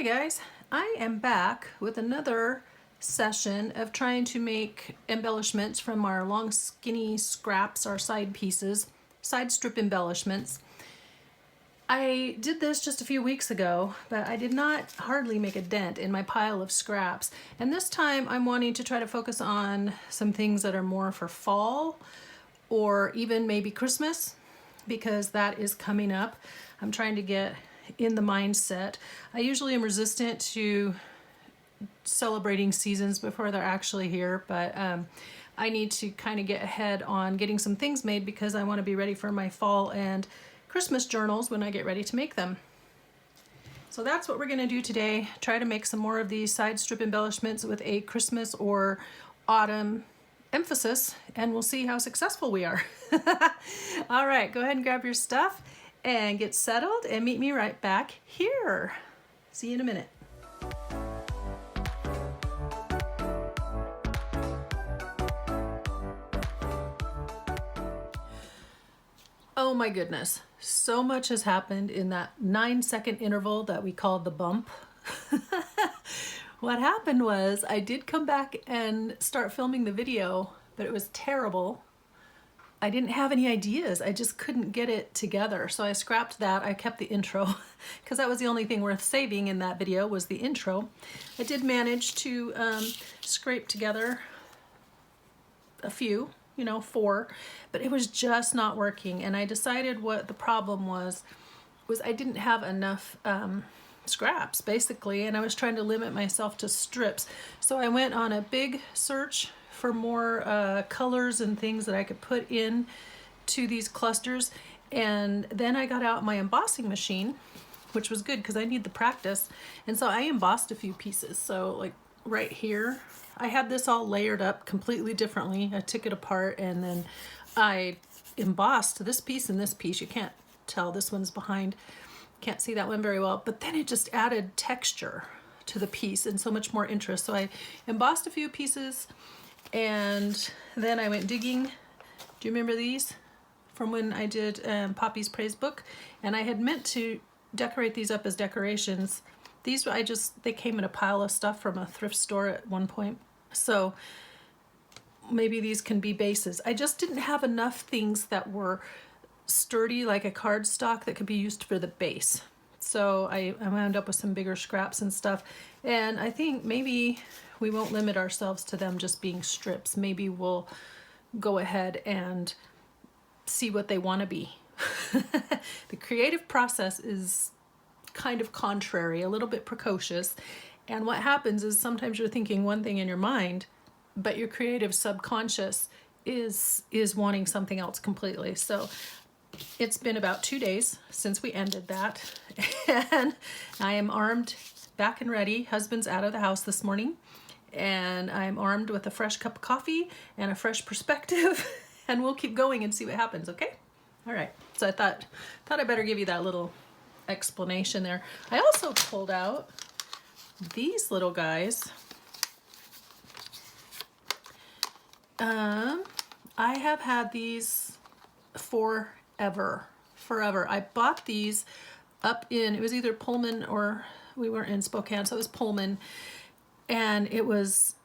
Hi guys, I am back with another session of trying to make embellishments from our long skinny scraps, our side pieces, side strip embellishments. I did this just a few weeks ago, but I did not hardly make a dent in my pile of scraps. And this time I'm wanting to try to focus on some things that are more for fall or even maybe Christmas, because that is coming up. I'm trying to get in the mindset. I usually am resistant to celebrating seasons before they're actually here, but I need to kind of get ahead on getting some things made because I want to be ready for my fall and Christmas journals when I get ready to make them. So that's what we're going to do today. Try to make some more of these side strip embellishments with a Christmas or autumn emphasis, and we'll see how successful we are. All right, go ahead and grab your stuff and get settled and meet me right back here. See you in a minute. Oh my goodness, so much has happened in that 9-second interval that we called the bump. What happened was I did come back and start filming the video, but it was terrible. I didn't have any ideas. I just couldn't get it together. So I scrapped that. I kept the intro because that was the only thing worth saving in that video was the intro. I did manage to scrape together a few, 4, but it was just not working. And I decided what the problem was I didn't have enough scraps basically, and I was trying to limit myself to strips. So I went on a big search for more colors and things that I could put in to these clusters. And then I got out my embossing machine, which was good because I need the practice. And so I embossed a few pieces. So like right here, I had this all layered up completely differently. I took it apart and then I embossed this piece and this piece. You can't tell, this one's behind. Can't see that one very well, but then it just added texture to the piece and so much more interest. So I embossed a few pieces. And then I went digging. Do you remember these from when I did Poppy's Praise Book? And I had meant to decorate these up as decorations. These they came in a pile of stuff from a thrift store at one point. So maybe these can be bases. I just didn't have enough things that were sturdy like a cardstock that could be used for the base. So I wound up with some bigger scraps and stuff. And I think maybe we won't limit ourselves to them just being strips. Maybe we'll go ahead and see what they want to be. The creative process is kind of contrary, a little bit precocious. And what happens is sometimes you're thinking one thing in your mind, but your creative subconscious is wanting something else completely. So it's been about 2 days since we ended that, and I am armed, back and ready. Husband's out of the house this morning, and I'm armed with a fresh cup of coffee and a fresh perspective, and we'll keep going and see what happens, okay? All right, so I thought I better give you that little explanation there. I also pulled out these little guys. I have had these forever. I bought these up in, it was either Pullman or we were in Spokane, so it was Pullman. And it was,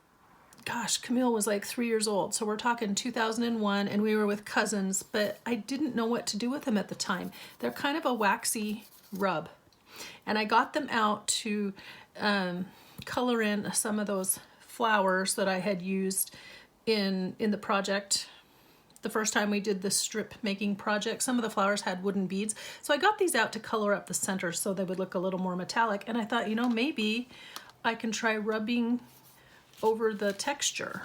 gosh, Camille was like 3 years old. So we're talking 2001, and we were with cousins, but I didn't know what to do with them at the time. They're kind of a waxy rub. And I got them out to color in some of those flowers that I had used in the project. The first time we did the strip making project, some of the flowers had wooden beads. So I got these out to color up the center so they would look a little more metallic. And I thought, maybe I can try rubbing over the texture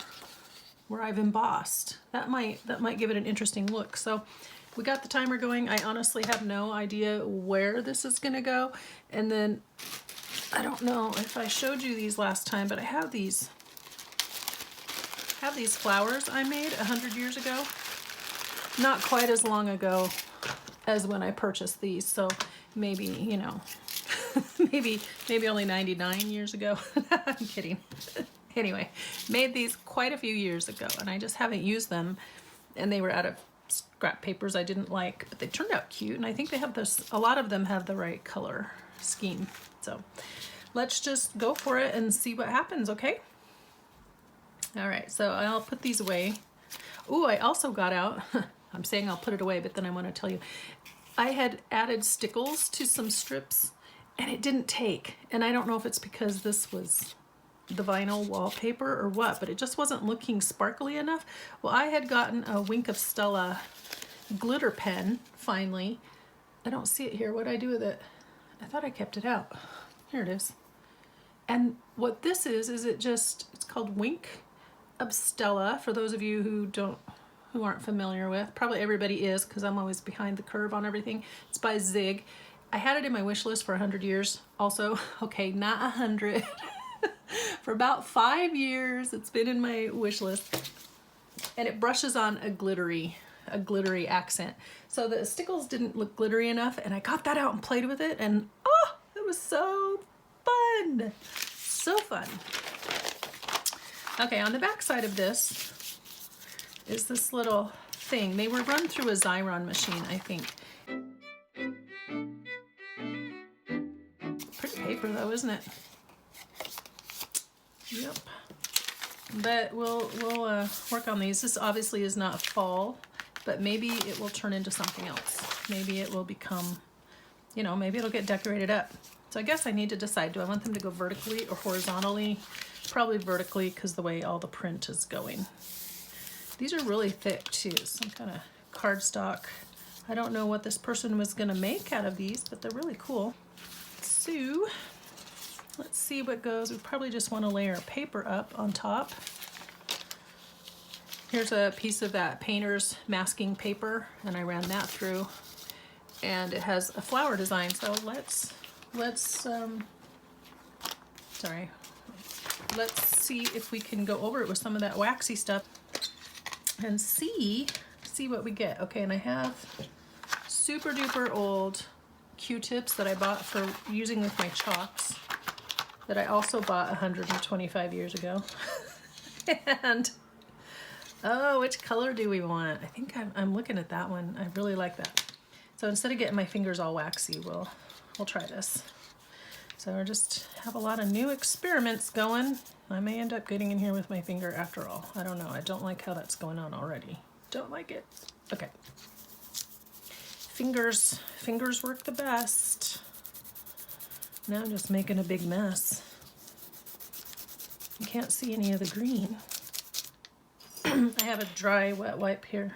where I've embossed. That might give it an interesting look. So we got the timer going. I honestly have no idea where this is gonna go. And then I don't know if I showed you these last time, but I have these flowers I made 100 years ago. Not quite as long ago as when I purchased these, so maybe, maybe only 99 years ago. I'm kidding. Anyway, made these quite a few years ago, and I just haven't used them, and they were out of scrap papers I didn't like, but they turned out cute, and I think they have this, a lot of them have the right color scheme. So let's just go for it and see what happens, okay? All right, so I'll put these away. Ooh, I also got out, I'm saying I'll put it away, but then I want to tell you, I had added stickles to some strips and it didn't take. And I don't know if it's because this was the vinyl wallpaper or what, but it just wasn't looking sparkly enough. Well, I had gotten a Wink of Stella glitter pen, finally. I don't see it here. What did I do with it? I thought I kept it out. Here it is. And what this is it's called Wink of Stella, for those of you who aren't familiar with. Probably everybody is, because I'm always behind the curve on everything. It's by Zig. I had it in my wish list for 100 years also. Okay, not 100. For about 5 years, it's been in my wish list. And it brushes on a glittery accent. So the stickles didn't look glittery enough, and I got that out and played with it, and oh, it was so fun. So fun. Okay, on the back side of this is this little thing. They were run through a Xyron machine, I think. Pretty paper though, isn't it? Yep. But we'll work on these. This obviously is not fall, but maybe it will turn into something else. Maybe it will become, you know, maybe it'll get decorated up. So I guess I need to decide, do I want them to go vertically or horizontally? Probably vertically, because the way all the print is going. These are really thick too, some kind of cardstock. I don't know what this person was gonna make out of these, but they're really cool. So let's see what goes. We probably just want to layer paper up on top. Here's a piece of that painter's masking paper, and I ran that through, and it has a flower design. So let's see if we can go over it with some of that waxy stuff and see what we get. Okay, and I have super duper old Q-tips that I bought for using with my chalks that I also bought 125 years ago. And oh, which color do we want? I think I'm looking at that one. I really like that. So instead of getting my fingers all waxy, we'll try this. So I just have a lot of new experiments going. I may end up getting in here with my finger after all. I don't know. I don't like how that's going on already. Don't like it. Okay. Fingers work the best. Now I'm just making a big mess. You can't see any of the green. I have a dry wet wipe here.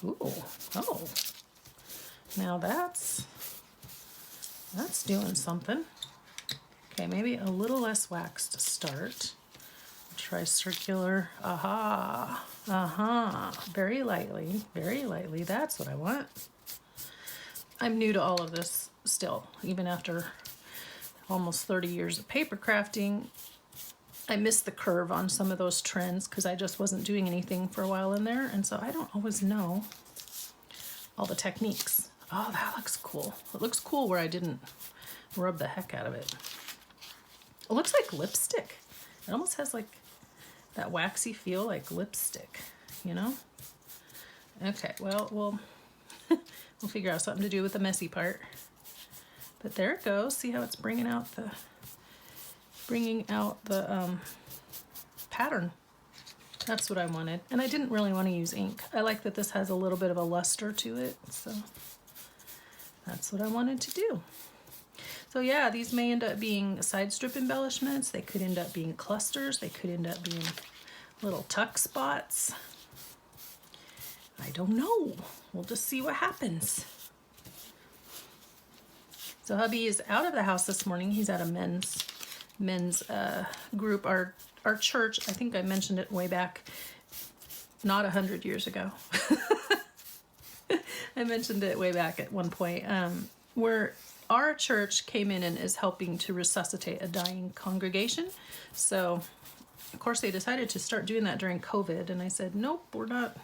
Ooh, oh. Now that's doing something. Okay, maybe a little less wax to start. Try circular. Aha, aha. Very lightly, that's what I want. I'm new to all of this still, even after almost 30 years of paper crafting. I missed the curve on some of those trends because I just wasn't doing anything for a while in there, and so I don't always know all the techniques. Oh, that looks cool. It looks cool where I didn't rub the heck out of it. It looks like lipstick. It almost has like that waxy feel, like lipstick, you know? Okay, well, we'll figure out something to do with the messy part. But there it goes. See how it's bringing out the pattern. That's what I wanted. And I didn't really want to use ink. I like that this has a little bit of a luster to it, so that's what I wanted to do. So yeah, these may end up being side strip embellishments. They could end up being clusters. They could end up being little tuck spots. I don't know. We'll just see what happens. So hubby is out of the house this morning. He's at a men's group. Our church, I think I mentioned it way back, not 100 years ago. I mentioned it way back at one point, where our church came in and is helping to resuscitate a dying congregation. So, of course, they decided to start doing that during COVID, and I said, nope, we're not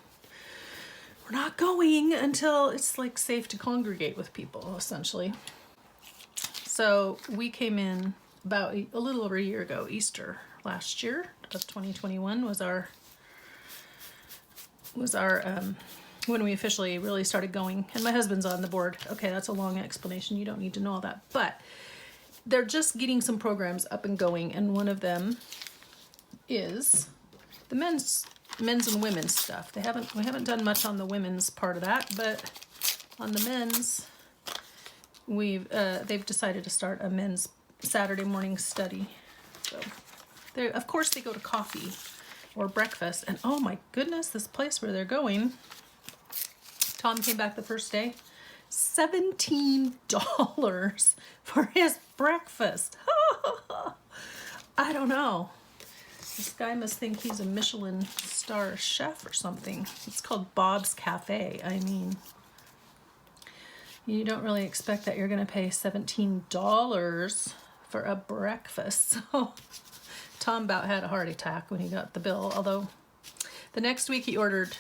going until it's like safe to congregate with people, essentially. So we came in about a little over a year ago. Easter last year of 2021 was our when we officially really started going. And my husband's on the board. Okay, that's a long explanation. You don't need to know all that. But they're just getting some programs up and going, and one of them is the men's and women's stuff. We haven't done much on the women's part of that, but on the men's, they've decided to start a men's Saturday morning study. So of course they go to coffee or breakfast, and oh my goodness, this place where they're going, Tom came back the first day, $17 for his breakfast. I don't know. This guy must think he's a Michelin star chef or something. It's called Bob's Cafe. I mean, you don't really expect that you're going to pay $17 for a breakfast. So Tom about had a heart attack when he got the bill, although the next week he ordered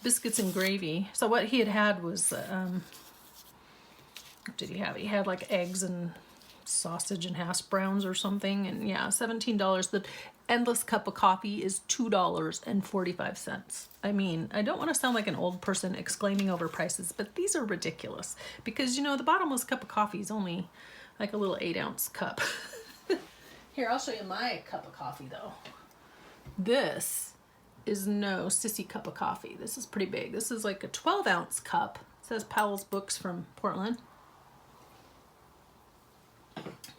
biscuits and gravy. So what he had was, what did he have? He had like eggs and sausage and hash browns or something, and yeah, $17. The endless cup of coffee is $2.45. I mean, I don't want to sound like an old person exclaiming over prices, but these are ridiculous because, you know, the bottomless cup of coffee is only like a little 8-ounce cup. Here, I'll show you my cup of coffee though. This is no sissy cup of coffee. This is pretty big. This is like a 12-ounce cup. It says Powell's Books from Portland.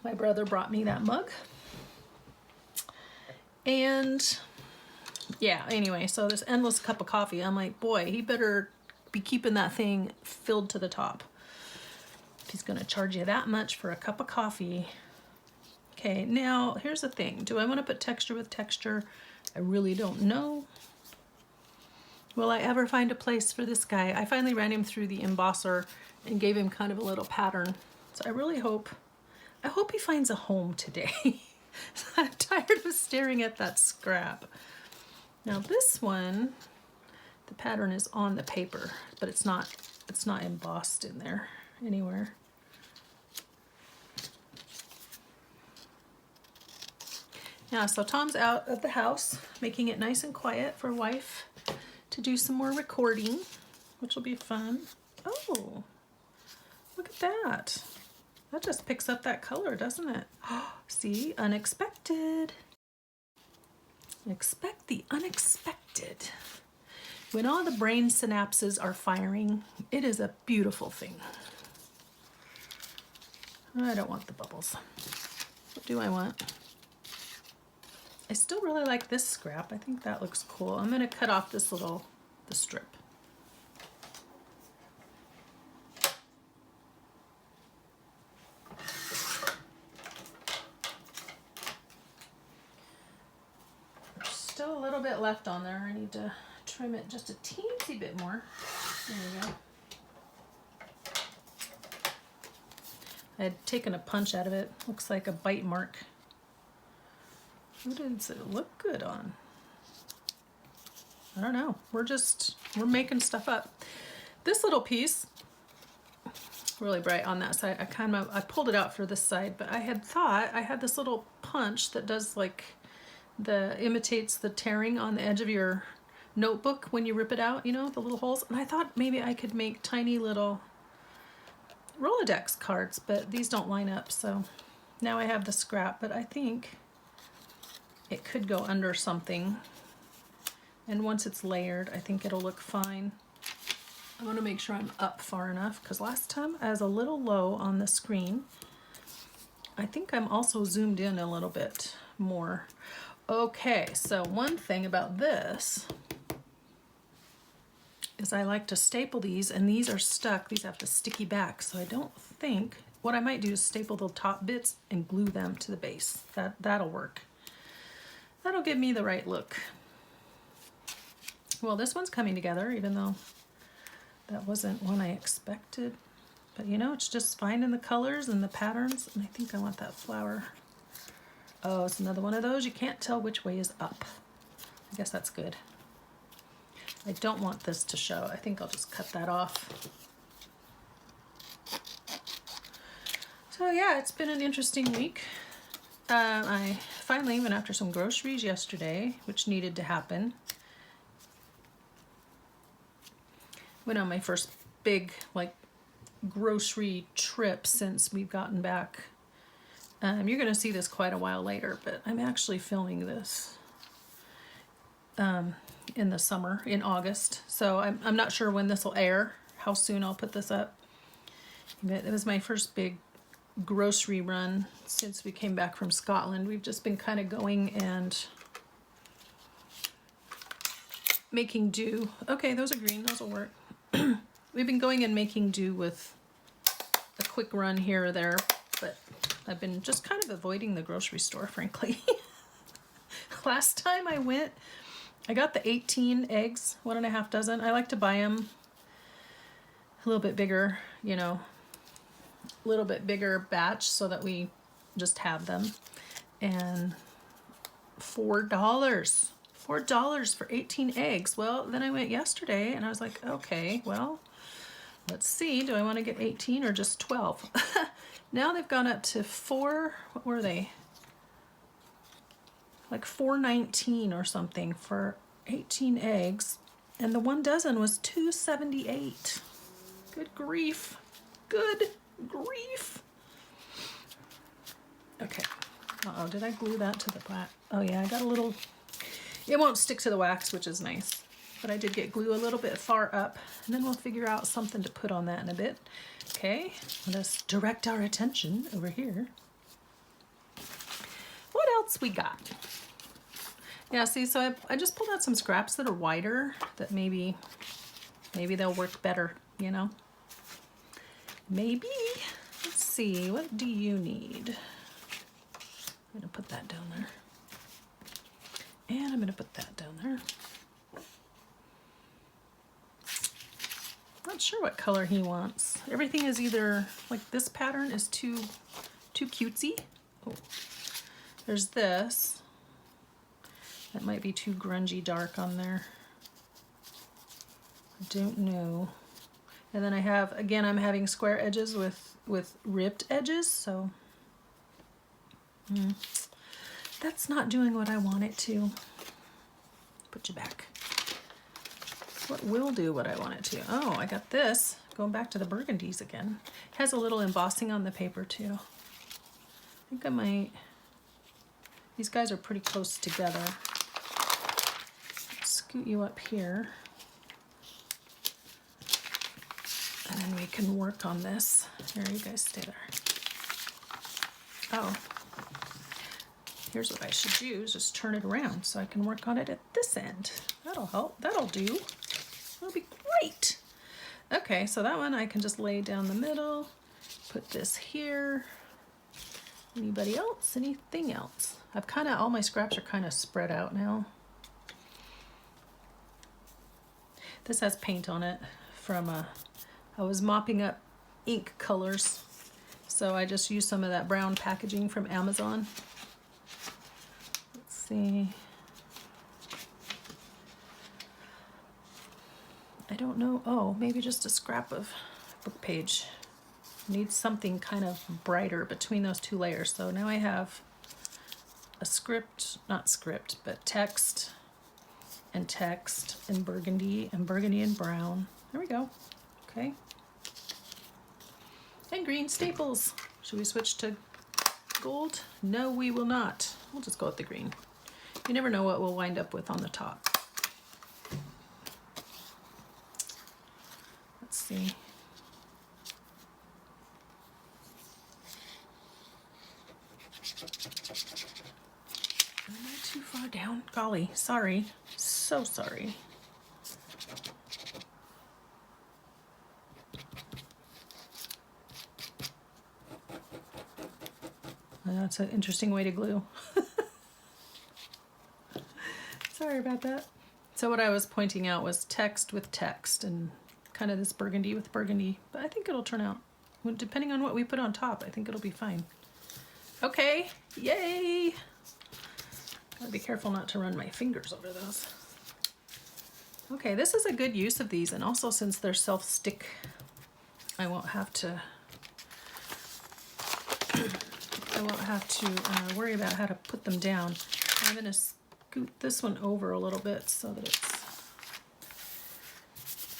My brother brought me that mug. And yeah, anyway, so this endless cup of coffee, I'm like, boy, he better be keeping that thing filled to the top. If he's gonna charge you that much for a cup of coffee. Okay, now here's the thing. Do I want to put texture with texture? I really don't know. Will I ever find a place for this guy? I finally ran him through the embosser and gave him kind of a little pattern. So I really hope he finds a home today. I'm tired of staring at that scrap. Now this one, the pattern is on the paper, but it's not embossed in there anywhere. Yeah, so Tom's out of the house, making it nice and quiet for wife to do some more recording, which will be fun. Oh, look at that. That just picks up that color, doesn't it? See, unexpected. Expect the unexpected. When all the brain synapses are firing, it is a beautiful thing. I don't want the bubbles. What do I want? I still really like this scrap. I think that looks cool. I'm going to cut off the strip. There's still a little bit left on there. I need to trim it just a teensy bit more. There we go. I had taken a punch out of it. Looks like a bite mark. Who does it look good on? I don't know. We're making stuff up. This little piece, really bright on that side. I pulled it out for this side, but I had thought I had this little punch that does like imitates the tearing on the edge of your notebook when you rip it out, you know, the little holes. And I thought maybe I could make tiny little Rolodex cards, but these don't line up. So now I have the scrap, but I think it could go under something, and once it's layered, I think it'll look fine. I want to make sure I'm up far enough, because last time I was a little low on the screen. I think I'm also zoomed in a little bit more. Okay, so one thing about this is I like to staple these, and these are stuck. These have the sticky back, so I don't think, what I might do is staple the top bits and glue them to the base. That'll work. That'll give me the right look. Well, this one's coming together, even though that wasn't one I expected. But you know, it's just finding the colors and the patterns, and I think I want that flower. Oh, it's another one of those. You can't tell which way is up. I guess that's good. I don't want this to show. I think I'll just cut that off. So yeah, it's been an interesting week. I finally went after some groceries yesterday, which needed to happen. Went on my first big like grocery trip since we've gotten back. You're gonna see this quite a while later, but I'm actually filming this in the summer, in August. So I'm not sure when this will air, how soon I'll put this up. But it was my first big grocery run since we came back from Scotland. We've just been kind of going and making do. Okay, those are green, those will work. We've been going and making do with a quick run here or there, but I've been just kind of avoiding the grocery store, frankly. Last time I went, I got the 18 eggs, 1.5 dozen. I like to buy them a little bit bigger, you know, a little bit bigger batch so that we just have them. And $4. $4 for 18 eggs. Well, then I went yesterday and I was like, okay, well, let's see. Do I want to get 18 or just 12? Now they've gone up to what were they? Like $4.19 or something for 18 eggs. And the 1 dozen was $2.78. Good grief. Good grief. Okay. Uh-oh, did I glue that to the black? Oh yeah, I got a little, it won't stick to the wax, which is nice. But I did get glue a little bit far up, and then we'll figure out something to put on that in a bit. Okay, let us direct our attention over here. What else we got? Yeah, see, so I just pulled out some scraps that are wider that maybe they'll work better, you know? Maybe. Let's see, what do you need? I'm gonna put that down there. And I'm gonna put that down there. Not sure what color he wants. Everything is either, like this pattern is too cutesy. Oh, there's this. That might be too grungy dark on there. I don't know. And then I have, again, I'm having square edges with ribbed edges, so that's not doing what I want it to. Put you back. What will do what I want it to? Oh, I got this. Going back to the burgundies again. It has a little embossing on the paper too. I think I might, these guys are pretty close together. Scoot you up here. And then we can work on this. Here, you guys stay there. Oh. Here's what I should do, is just turn it around so I can work on it at this end. That'll help. That'll do. That'll be great. Okay, so that one I can just lay down the middle. Put this here. Anybody else? Anything else? I've kind of, all my scraps are kind of spread out now. This has paint on it from, I was mopping up ink colors. So I just used some of that brown packaging from Amazon. Let's see. I don't know. Oh, maybe just a scrap of book page. Needs something kind of brighter between those two layers. So now I have a script, not script, but text and burgundy and brown. There we go. Okay. And green staples. Should we switch to gold? No, we will not. We'll just go with the green. You never know what we'll wind up with on the top. Let's see. Am I too far down? Golly, sorry. So sorry. That's an interesting way to glue. Sorry about that. So what I was pointing out was text with text and kind of this burgundy with burgundy, but I think it'll turn out, depending on what we put on top, I think it'll be fine. Okay, yay! Gotta be careful not to run my fingers over those. Okay, this is a good use of these, and also since they're self-stick, I won't have to worry about how to put them down. I'm gonna scoot this one over a little bit so that it's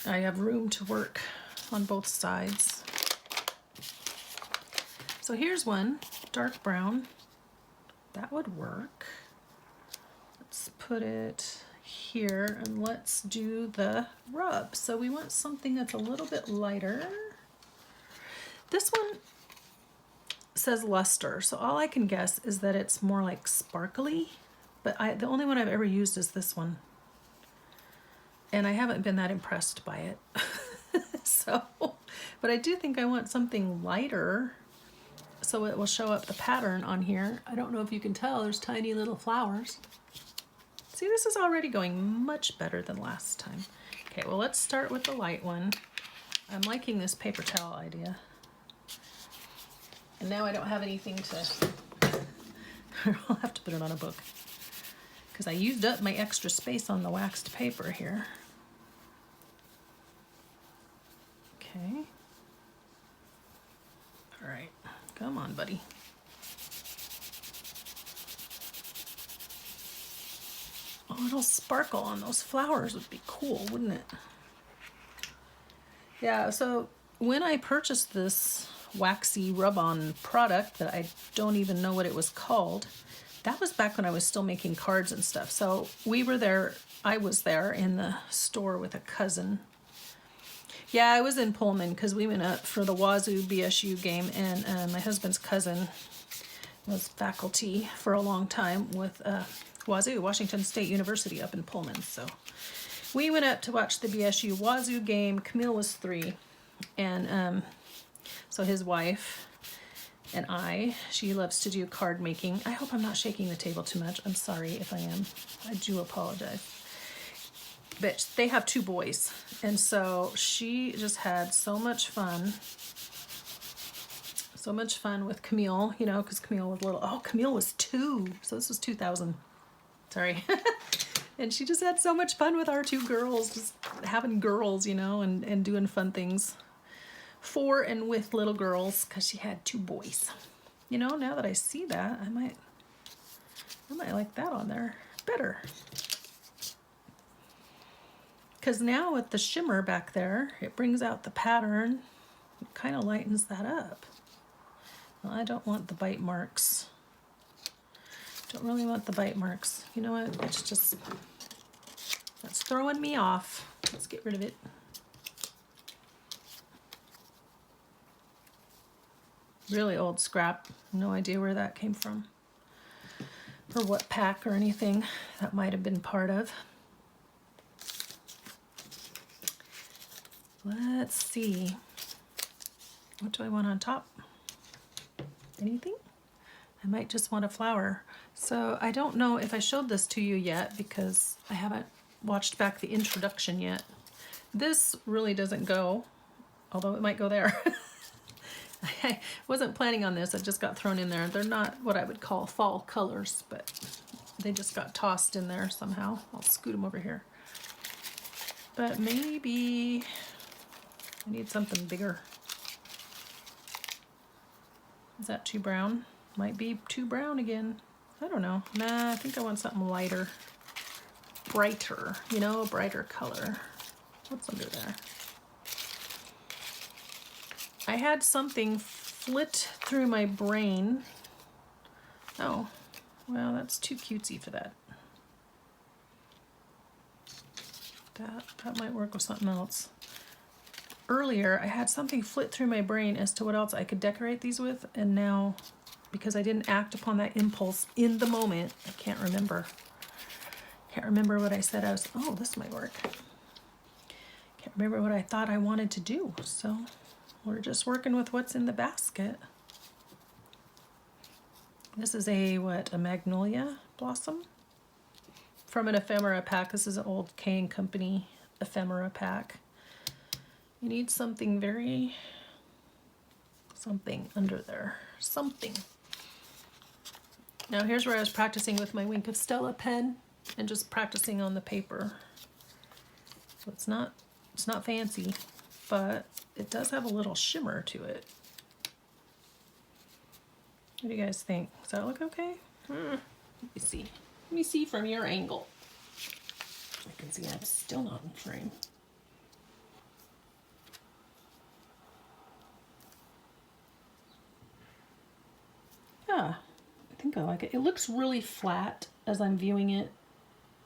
I have room to work on both sides. So here's one, dark brown. That would work. Let's put it here and let's do the rub. So we want something that's a little bit lighter. This one says luster, so all I can guess is that it's more like sparkly, but the only one I've ever used is this one. And I haven't been that impressed by it. So, but I do think I want something lighter so it will show up the pattern on here. I don't know if you can tell, there's tiny little flowers. See, this is already going much better than last time. Okay, well, let's start with the light one. I'm liking this paper towel idea. And now I don't have anything to, I'll have to put it on a book because I used up my extra space on the waxed paper here. Okay. All right, come on, buddy. Oh, it'll sparkle on those flowers would be cool, wouldn't it? Yeah, so when I purchased this waxy rub-on product that I don't even know what it was called, that was back when I was still making cards and stuff. So we were there, I was there in the store with a cousin. Yeah, I was in Pullman because we went up for the Wazoo BSU game, and my husband's cousin was faculty for a long time with Wazoo, Washington State University up in Pullman. So we went up to watch the BSU Wazoo game. Camille was 3, and so his wife and she loves to do card making. I hope I'm not shaking the table too much. I'm sorry if I am. I do apologize. But they have 2 boys, and so she just had so much fun. So much fun with Camille, you know, because Camille was little. Oh, Camille was 2, so this was 2000. Sorry. And she just had so much fun with our 2 girls, just having girls, you know, and doing fun things for and with little girls, because she had 2 boys. You know, now that I see that, I might like that on there better. Because now with the shimmer back there, it brings out the pattern. It kind of lightens that up. Well, I don't want the bite marks. Don't really want the bite marks. You know what? It's just, that's throwing me off. Let's get rid of it. Really old scrap. No idea where that came from. Or what pack or anything that might have been part of. Let's see. What do I want on top? Anything? I might just want a flower. So I don't know if I showed this to you yet because I haven't watched back the introduction yet. This really doesn't go, although it might go there. I wasn't planning on this. It just got thrown in there. They're not what I would call fall colors, but they just got tossed in there somehow. I'll scoot them over here. But maybe I need something bigger. Is that too brown? Might be too brown again. I don't know. Nah, I think I want something lighter. Brighter, you know, a brighter color. What's under there? I had something flit through my brain. Oh, well, that's too cutesy for that. That might work with something else. Earlier, I had something flit through my brain as to what else I could decorate these with, and now, because I didn't act upon that impulse in the moment, I can't remember. Can't remember what I said. Oh, this might work. Can't remember what I thought I wanted to do, so we're just working with what's in the basket. This is a magnolia blossom from an ephemera pack. This is an old K & Company ephemera pack. You need something something under there, something. Now here's where I was practicing with my Wink of Stella pen and just practicing on the paper. So it's not fancy, but it does have a little shimmer to it. What do you guys think? Does that look okay? Let me see. Let me see from your angle. I can see I'm still not in frame. Yeah, I think I like it. It looks really flat as I'm viewing it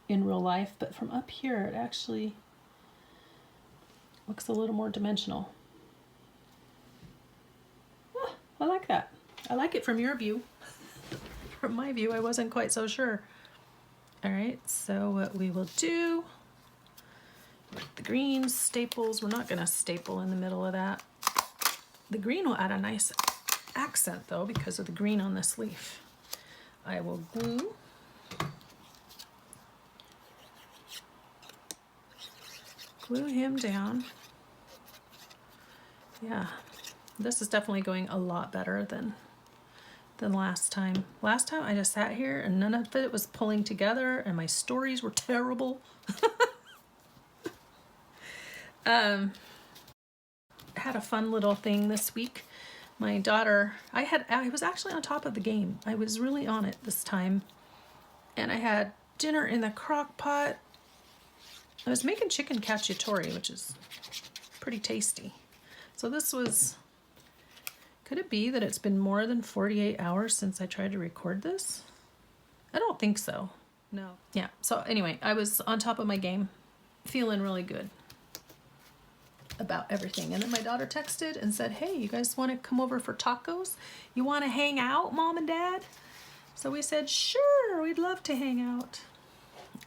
in real life, but from up here it actually looks a little more dimensional. Oh, I like that. I like it from your view. From my view, I wasn't quite so sure. All right, so what we will do, the green staples, we're not gonna staple in the middle of that. The green will add a nice accent though because of the green on this leaf. I will glue him down. Yeah, this is definitely going a lot better than last time. Last time I just sat here and none of it was pulling together and my stories were terrible. Had a fun little thing this week. My daughter, I was actually on top of the game. I was really on it this time. And I had dinner in the crock pot. I was making chicken cacciatore, which is pretty tasty. So this was, could it be that it's been more than 48 hours since I tried to record this? I don't think so. No. Yeah, so anyway, I was on top of my game, feeling really good about everything. And then my daughter texted and said, hey, you guys want to come over for tacos? You want to hang out, Mom and Dad? So we said, sure, we'd love to hang out.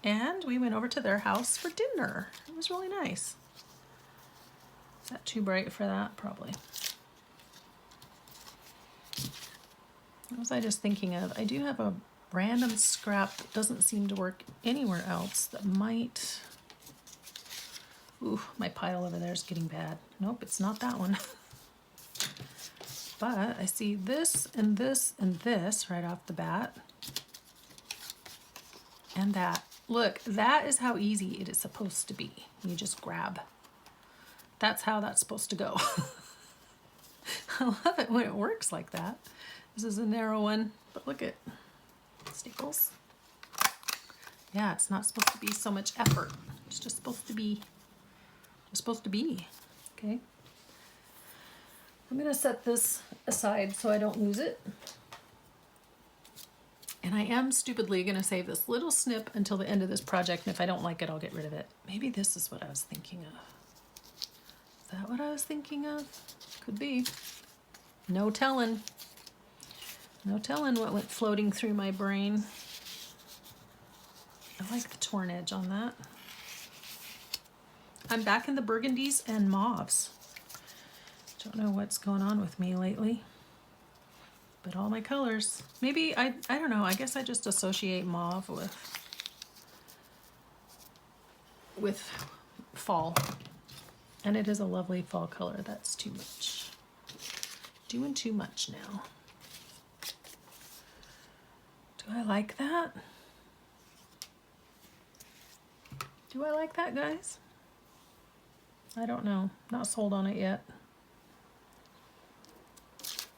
And we went over to their house for dinner. It was really nice. Is that too bright for that? Probably. What was I just thinking of? I do have a random scrap that doesn't seem to work anywhere else that might... Ooh, my pile over there is getting bad. Nope, it's not that one. But I see this and this and this right off the bat. And that. Look, that is how easy it is supposed to be. You just grab. That's how that's supposed to go. I love it when it works like that. This is a narrow one, but look at staples. Yeah, it's not supposed to be so much effort. It's just supposed to be. Okay. I'm gonna set this aside so I don't lose it. And I am stupidly gonna save this little snip until the end of this project, and if I don't like it, I'll get rid of it. Maybe this is what I was thinking of. Is that what I was thinking of? Could be. No telling. No telling what went floating through my brain. I like the torn edge on that. I'm back in the burgundies and mauves. Don't know what's going on with me lately, but all my colors. Maybe, I don't know, I guess I just associate mauve with fall. And it is a lovely fall color. That's too much. Doing too much now. Do I like that? Do I like that, guys? I don't know. Not sold on it yet.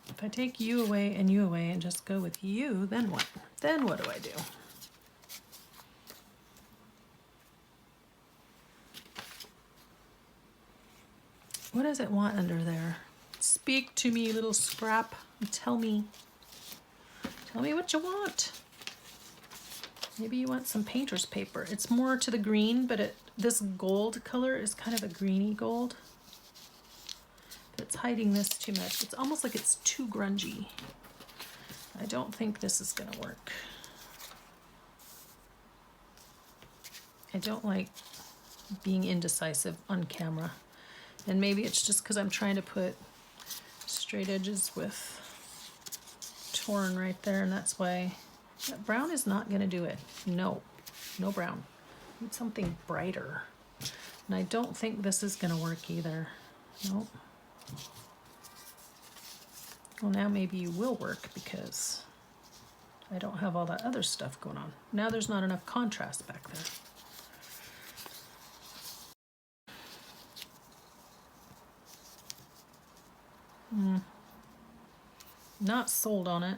If I take you away and just go with you, then what? Then what do I do? What does it want under there? Speak to me, little scrap. Tell me. Tell me what you want. Maybe you want some painter's paper. It's more to the green, but this gold color is kind of a greeny gold. But it's hiding this too much. It's almost like it's too grungy. I don't think this is gonna work. I don't like being indecisive on camera. And maybe it's just because I'm trying to put straight edges with torn right there, and that's why that brown is not gonna do it. No, no brown. I need something brighter. And I don't think this is gonna work either. Nope. Well, now maybe you will work because I don't have all that other stuff going on. Now there's not enough contrast back there. Not sold on it.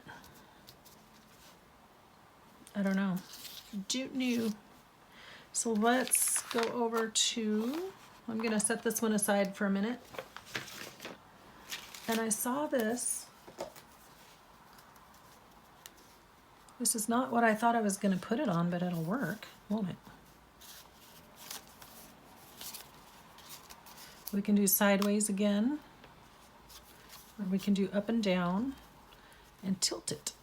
I don't know. Don't know. So let's go over to, I'm gonna set this one aside for a minute. And I saw this This is not what I thought I was going to put it on, but it'll work, won't it? We can do sideways again, or we can do up and down and tilt it.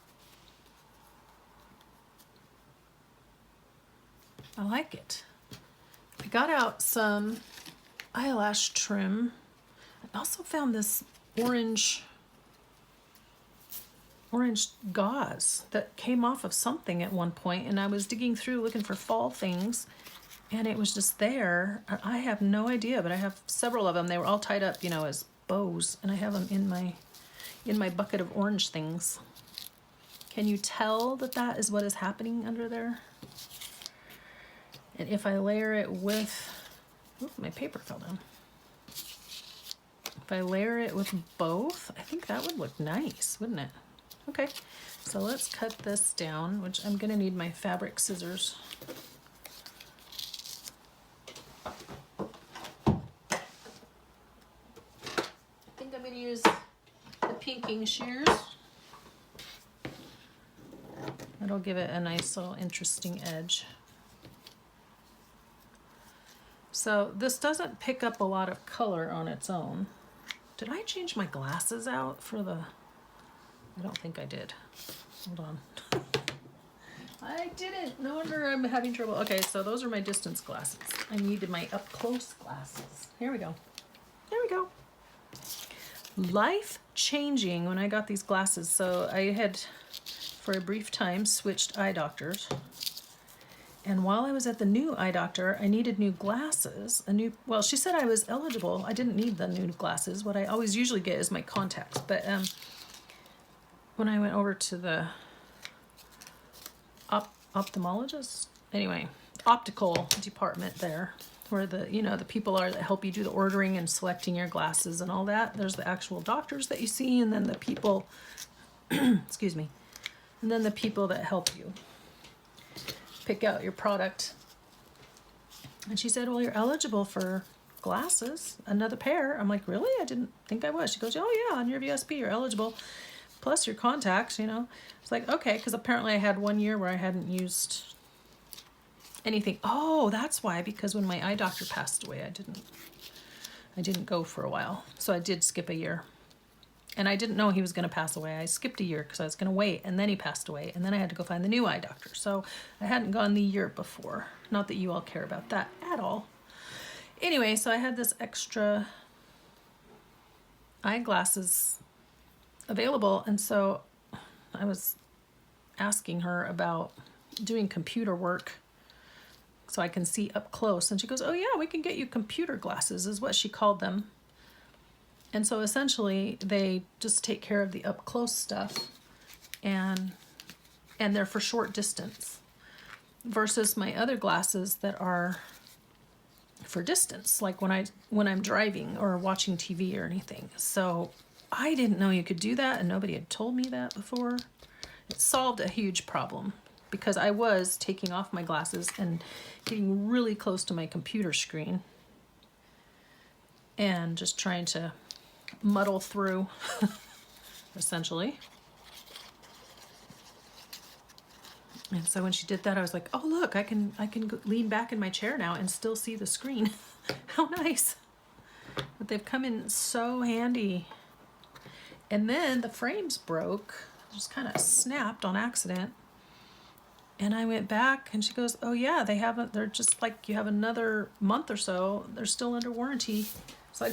I like it. I got out some eyelash trim. I also found this orange gauze that came off of something at one point, and I was digging through looking for fall things, and it was just there. I have no idea, but I have several of them. They were all tied up, you know, as bows, and I have them in my bucket of orange things. Can you tell that that is what is happening under there? And if I layer it with, oops, my paper fell down. If I layer it with both, I think that would look nice, wouldn't it? Okay, so let's cut this down, which I'm gonna need my fabric scissors. I think I'm gonna use the pinking shears. That'll give it a nice little interesting edge. So this doesn't pick up a lot of color on its own. Did I change my glasses out for the... I don't think I did. Hold on. I didn't. No wonder I'm having trouble. Okay, so those are my distance glasses. I needed my up close glasses. Here we go. There we go. Life changing when I got these glasses. So I had, for a brief time, switched eye doctors. And while I was at the new eye doctor, I needed new glasses. Well, she said I was eligible. I didn't need the new glasses. What I always usually get is my contacts. But when I went over to the ophthalmologist, anyway, optical department there, where the, you know, the people are that help you do the ordering and selecting your glasses and all that. There's the actual doctors that you see, and then the people, excuse me, and then the people that help you pick out your product. And she said, well, you're eligible for glasses, another pair. I'm like, really? I didn't think I was. She goes, oh yeah, on your VSP, you're eligible. Plus your contacts, you know. It's like, okay, because apparently I had 1 year where I hadn't used anything. Oh, that's why, because when my eye doctor passed away, I didn't go for a while. So I did skip a year. And I didn't know he was going to pass away. I skipped a year because I was going to wait, and then he passed away, and then I had to go find the new eye doctor. So I hadn't gone the year before. Not that you all care about that at all. Anyway, so I had this extra eyeglasses available, and so I was asking her about doing computer work so I can see up close, and she goes, oh yeah, we can get you computer glasses, is what she called them. And so essentially they just take care of the up close stuff, and they're for short distance, versus my other glasses that are for distance, like when I'm driving or watching TV or anything. So I didn't know you could do that, and nobody had told me that before. It solved a huge problem because I was taking off my glasses and getting really close to my computer screen and just trying to muddle through, essentially. And so when she did that, I was like, oh look, I can lean back in my chair now and still see the screen. How nice. But they've come in so handy. And then the frames broke, just kind of snapped on accident. And I went back and she goes, oh yeah, they're just like, you have another month or so, they're still under warranty. So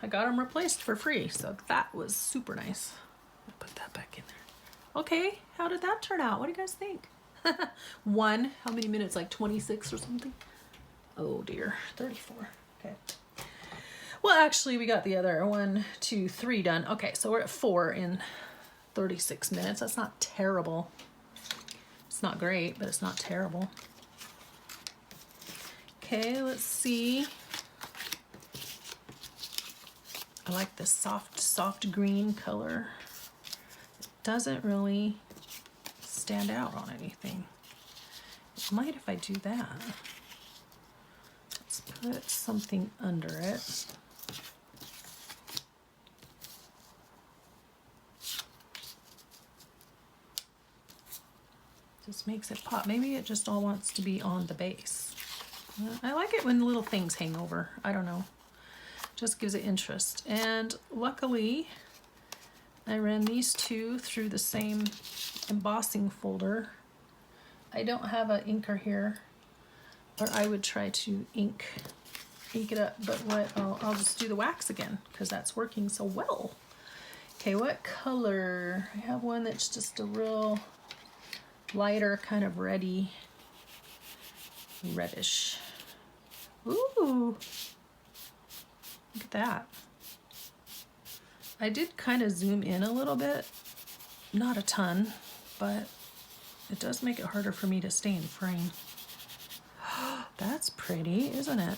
I got them replaced for free. So that was super nice. I'll put that back in there. Okay, how did that turn out? What do you guys think? How many minutes? Like 26 or something? Oh dear, 34. Okay. Well, actually, we got the other 1, 2, 3 done. Okay, so we're at 4 in 36 minutes. That's not terrible. It's not great, but it's not terrible. Okay, let's see. I like this soft green color. It doesn't really stand out on anything. It might if I do that. Let's put something under it. Just makes it pop. Maybe it just all wants to be on the base. I like it when little things hang over. I don't know. Just gives it interest. And luckily, I ran these two through the same embossing folder. I don't have an inker here, or I would try to ink it up, but I'll just do the wax again because that's working so well. Okay, what color? I have one that's just a real lighter kind of reddish. Ooh, look at that. I did kind of zoom in a little bit, not a ton, but it does make it harder for me to stay in frame. That's pretty, isn't it?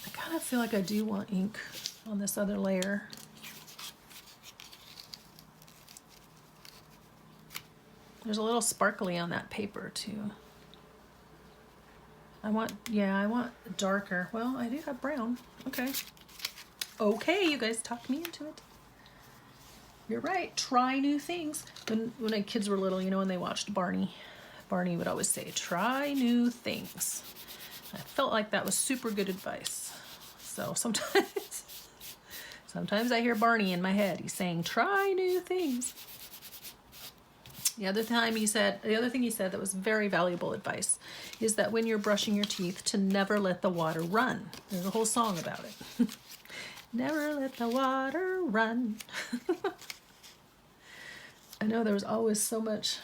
I kind of feel like I do want ink on this other layer. There's a little sparkly on that paper too. I want darker. Well, I do have brown. Okay. Okay, you guys talked me into it. You're right, try new things. When my kids were little, you know, when they watched Barney would always say, try new things. I felt like that was super good advice. So sometimes I hear Barney in my head. He's saying, try new things. The other thing he said that was very valuable advice is that when you're brushing your teeth, to never let the water run. There's a whole song about it. Never let the water run. I know there was always so much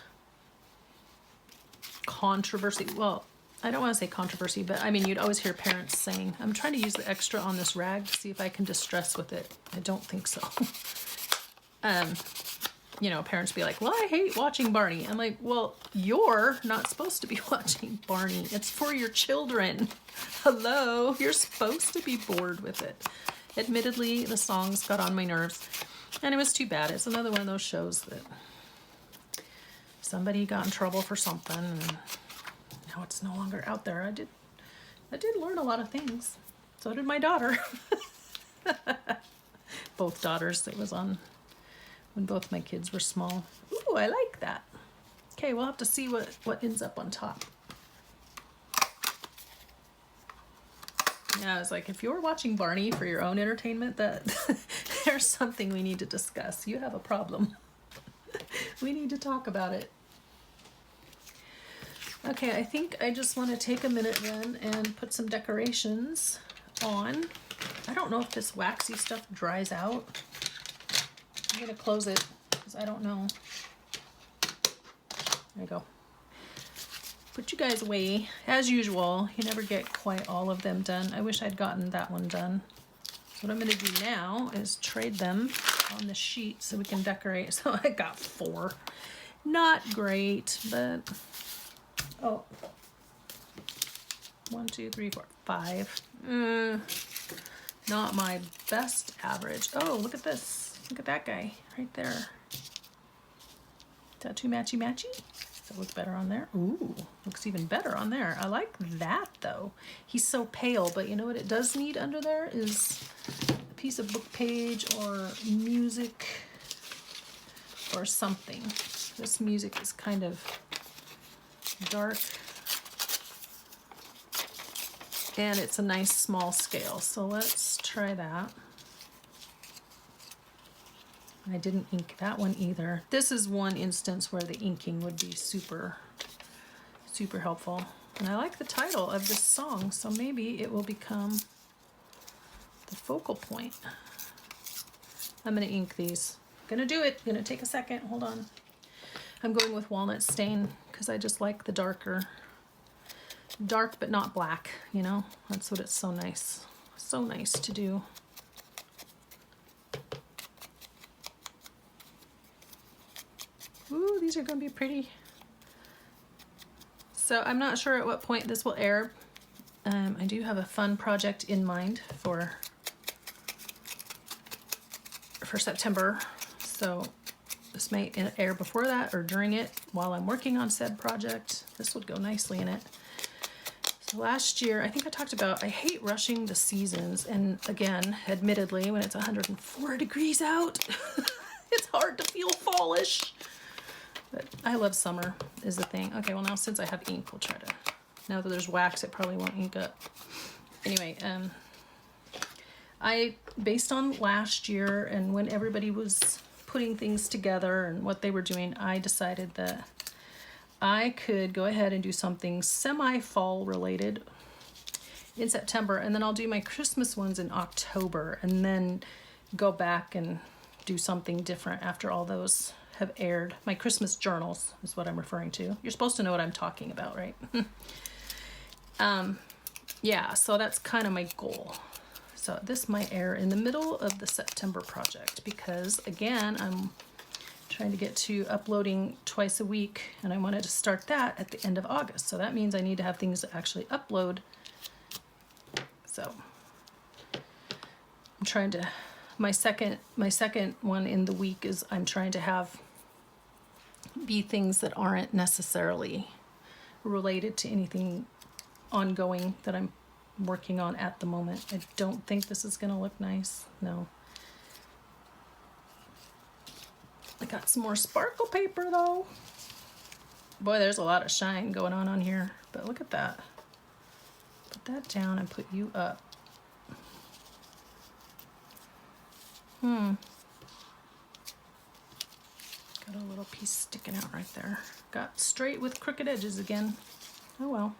controversy. Well, I don't want to say controversy, but I mean, you'd always hear parents saying, I'm trying to use the extra on this rag to see if I can distress with it. I don't think so. You know, parents be like, well, I hate watching Barney. I'm like, well, you're not supposed to be watching Barney. It's for your children. Hello, you're supposed to be bored with it. Admittedly, the songs got on my nerves, and it was too bad. It's another one of those shows that somebody got in trouble for something, and now it's no longer out there. I did learn a lot of things. So did my daughter. Both daughters. It was on when both my kids were small. Ooh, I like that. Okay, we'll have to see what ends up on top. Yeah, I was like, if you're watching Barney for your own entertainment, that there's something we need to discuss. You have a problem. We need to talk about it. Okay, I think I just want to take a minute then and put some decorations on. I don't know if this waxy stuff dries out. I'm going to close it because I don't know. There you go. Put you guys away. As usual, you never get quite all of them done. I wish I'd gotten that one done. So what I'm going to do now is trade them on the sheet so we can decorate. So I got 4. Not great, but... Oh. 1, 2, 3, 4, 5. Not my best average. Oh, look at this. Look at that guy right there. Tattoo matchy matchy. Does that look better on there? Ooh, looks even better on there. I like that though. He's so pale, but you know what it does need under there is a piece of book page or music or something. This music is kind of dark. And it's a nice small scale. So let's try that. I didn't ink that one either. This is one instance where the inking would be super, super helpful. And I like the title of this song, so maybe it will become the focal point. I'm gonna ink these. Gonna do it, gonna take a second, hold on. I'm going with walnut stain because I just like the dark but not black, you know? That's what it's so nice to do. Ooh, these are gonna be pretty. So I'm not sure at what point this will air. I do have a fun project in mind for September. So this may air before that or during it while I'm working on said project. This would go nicely in it. So last year, I think I talked about, I hate rushing the seasons. And again, admittedly, when it's 104 degrees out, it's hard to feel fallish. But I love summer is the thing. Okay, well now since I have ink, we'll try to, now that there's wax, it probably won't ink up. Anyway, based on last year and when everybody was putting things together and what they were doing, I decided that I could go ahead and do something semi-fall related in September, and then I'll do my Christmas ones in October, and then go back and do something different after all those have aired. My Christmas journals is what I'm referring to. You're supposed to know what I'm talking about, right? Yeah, so that's kind of my goal. So this might air in the middle of the September project because, again, I'm trying to get to uploading twice a week, and I wanted to start that at the end of August. So that means I need to have things to actually upload. So I'm trying to, my second one in the week is I'm trying to have be things that aren't necessarily related to anything ongoing that I'm working on at the moment. I don't think this is gonna look nice. No. I got some more sparkle paper though. Boy, there's a lot of shine going on here, but look at that. Put that down and put you up. Got a little piece sticking out right there. Got straight with crooked edges again. Oh well.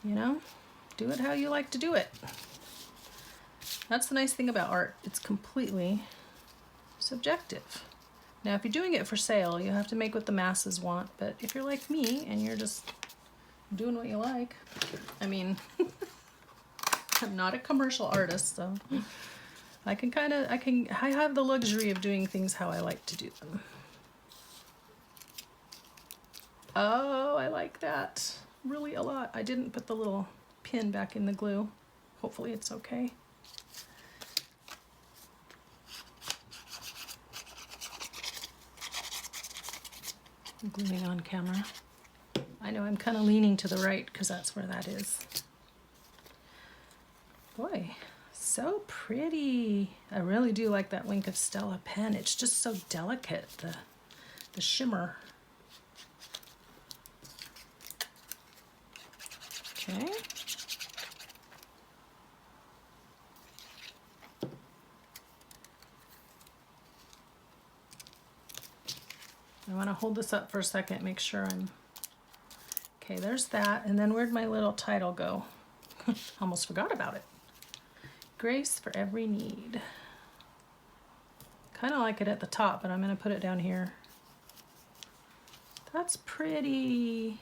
You know, do it how you like to do it. That's the nice thing about art. It's completely subjective. Now, if you're doing it for sale, you have to make what the masses want. But if you're like me and you're just doing what you like, I mean, I'm not a commercial artist, so I have the luxury of doing things how I like to do them. Oh, I like that really a lot. I didn't put the little pin back in the glue. Hopefully it's okay. I'm gluing on camera. I know I'm kind of leaning to the right because that's where that is. Boy, so pretty. I really do like that Wink of Stella pen. It's just so delicate, the shimmer. Okay. I want to hold this up for a second, make sure I'm okay. There's that, and then where'd my little title go? Almost forgot about it. Grace for every need. Kind of like it at the top, but I'm going to put it down here. That's pretty.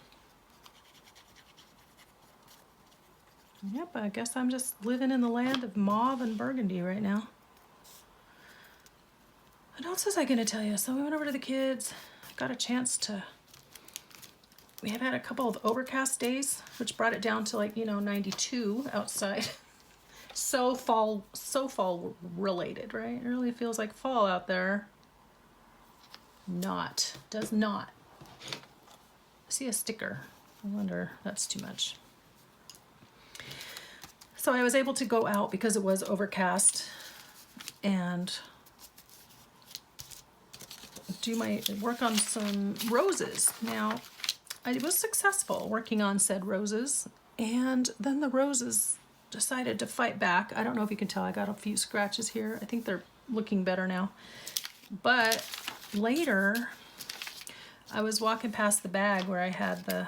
Yep, I guess I'm just living in the land of mauve and burgundy right now. What else was I going to tell you? So we went over to the kids, got a chance to, we have had a couple of overcast days, which brought it down to like, 92 outside. So fall related, right? It really feels like fall out there. Does not. I see a sticker. I wonder, that's too much. So I was able to go out because it was overcast and do my work on some roses. Now, I was successful working on said roses, and then the roses decided to fight back. I don't know if you can tell, I got a few scratches here. I think they're looking better now. But later, I was walking past the bag where I had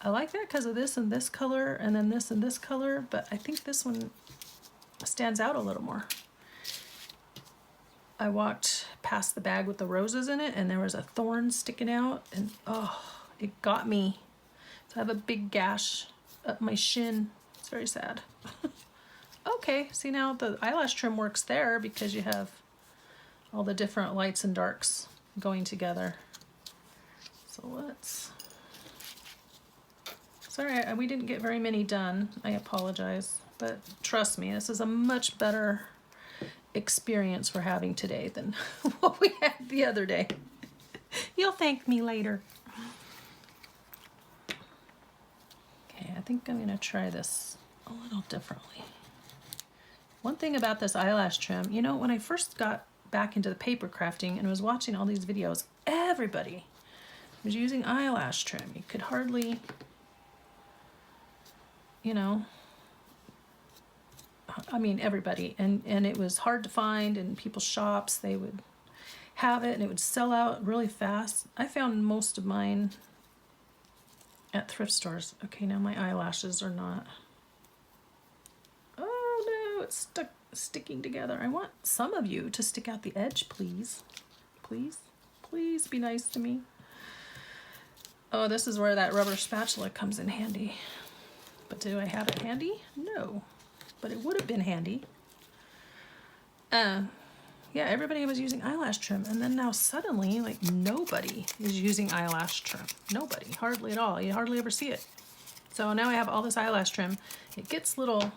I like that because of this and this color, and then this and this color, but I think this one stands out a little more. I walked past the bag with the roses in it, and there was a thorn sticking out, and oh, it got me. So I have a big gash up my shin. It's very sad. Okay, see now the eyelash trim works there because you have all the different lights and darks going together. So let's... Sorry, we didn't get very many done. I apologize, but trust me, this is a much better experience we're having today than what we had the other day. You'll thank me later. Okay, I think I'm gonna try this a little differently. One thing about this eyelash trim, when I first got back into the paper crafting and was watching all these videos. Everybody was using eyelash trim. You could hardly, you know, I mean everybody, and it was hard to find in people's shops. They would have it and it would sell out really fast. I found most of mine at thrift stores. Okay, now my eyelashes are not, oh no, it's sticking together. I want some of you to stick out the edge, please. Please, please be nice to me. Oh, this is where that rubber spatula comes in handy. But do I have it handy? No, but it would have been handy. Yeah, everybody was using eyelash trim, and then now suddenly, like, nobody is using eyelash trim. Nobody, hardly at all. You hardly ever see it. So now I have all this eyelash trim. It gets little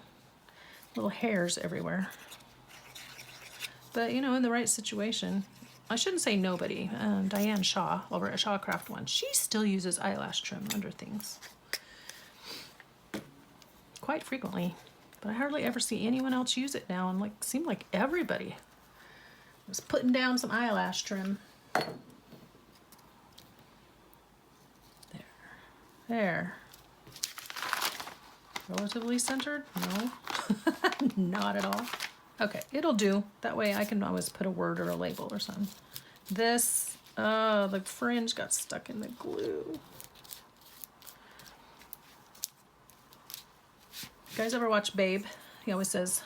hairs everywhere. But, you know, in the right situation, I shouldn't say nobody. Diane Shaw over at Shawcraft One, she still uses eyelash trim under things. Quite frequently. But I hardly ever see anyone else use it now, and like seemed like everybody was putting down some eyelash trim. There. Relatively centered? No. Not at all. Okay, it'll do. That way I can always put a word or a label or something. This, the fringe got stuck in the glue. You guys ever watch Babe? He always says,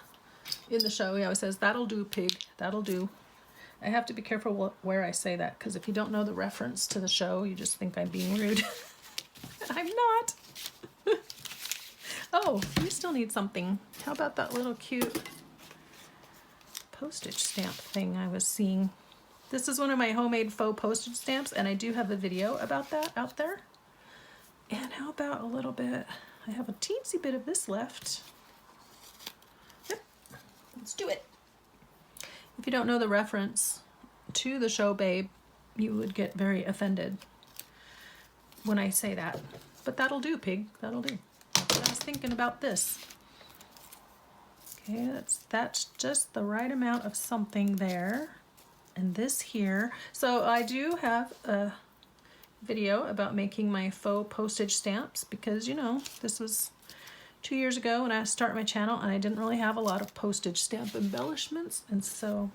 in the show, he always says, "That'll do, pig, that'll do." I have to be careful where I say that, because if you don't know the reference to the show, you just think I'm being rude. I'm not. Oh, you still need something. How about that little cute postage stamp thing I was seeing? This is one of my homemade faux postage stamps, and I do have a video about that out there. And how about a little bit, I have a teensy bit of this left. Yep, let's do it. If you don't know the reference to the show Babe, you would get very offended when I say that. But that'll do, pig, that'll do. That's what I was thinking about this. Okay, that's just the right amount of something there. And this here. So I do have a video about making my faux postage stamps, because, you know, this was 2 years ago when I started my channel and I didn't really have a lot of postage stamp embellishments, and so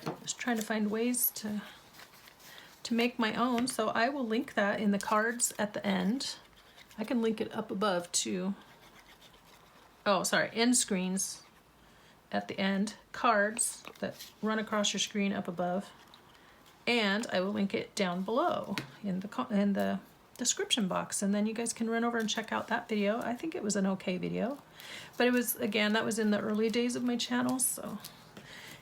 I was trying to find ways to make my own. So I will link that in the cards at the end. I can link it up above too. Oh, sorry, end screens at the end, cards that run across your screen up above, and I will link it down below in the description box, and then you guys can run over and check out that video. I think it was an okay video, but it was, again, that was in the early days of my channel, so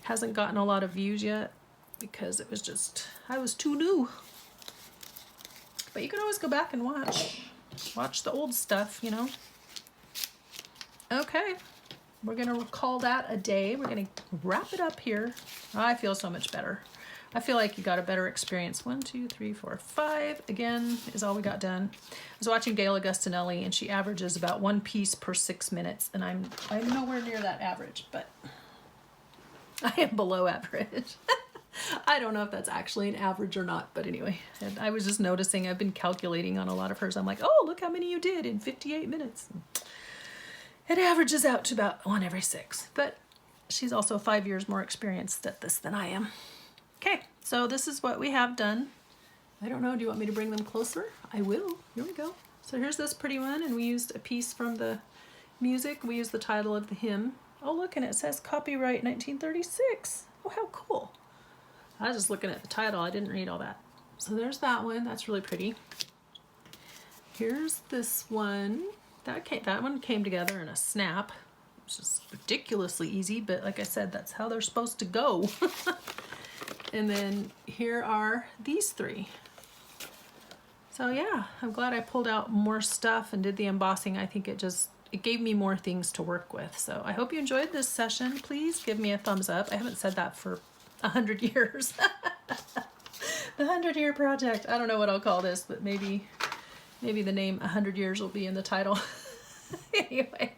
hasn't gotten a lot of views yet because it was just, I was too new. But you can always go back and watch the old stuff, you know. Okay, we're gonna call that a day. We're gonna wrap it up here. Oh, I feel so much better. I feel like you got a better experience. 1, 2, 3, 4, 5 again is all we got done. I was watching Gail Augustinelli, and she averages about 1 piece per 6 minutes, and I'm nowhere near that average, but I am below average. I don't know if that's actually an average or not, but anyway, and I was just noticing, I've been calculating on a lot of hers. I'm like, oh, look how many you did in 58 minutes. It averages out to about 1 every 6, but she's also 5 years more experienced at this than I am. Okay, so this is what we have done. I don't know, do you want me to bring them closer? I will. Here we go. So here's this pretty one, and we used a piece from the music. We used the title of the hymn. Oh, look, and it says copyright 1936. Oh, how cool. I was just looking at the title. I didn't read all that. So there's that one. That's really pretty. Here's this one. That one came together in a snap. It's just ridiculously easy, but like I said, that's how they're supposed to go. And then here are these 3. So yeah, I'm glad I pulled out more stuff and did the embossing. I think it gave me more things to work with. So I hope you enjoyed this session. Please give me a thumbs up. I haven't said that for 100 years. The 100-year project. I don't know what I'll call this, but maybe the name 100 years will be in the title. Anyway,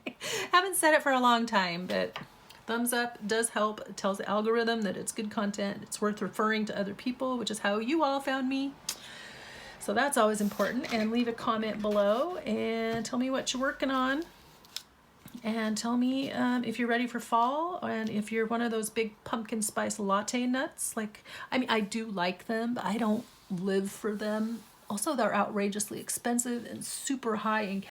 haven't said it for a long time, but Thumbs up does help. It tells the algorithm that it's good content. It's worth referring to other people, which is how you all found me. So that's always important. And leave a comment below and tell me what you're working on. And tell me if you're ready for fall, and if you're one of those big pumpkin spice latte nuts. Like, I mean, I do like them, but I don't live for them. Also, they're outrageously expensive and super high in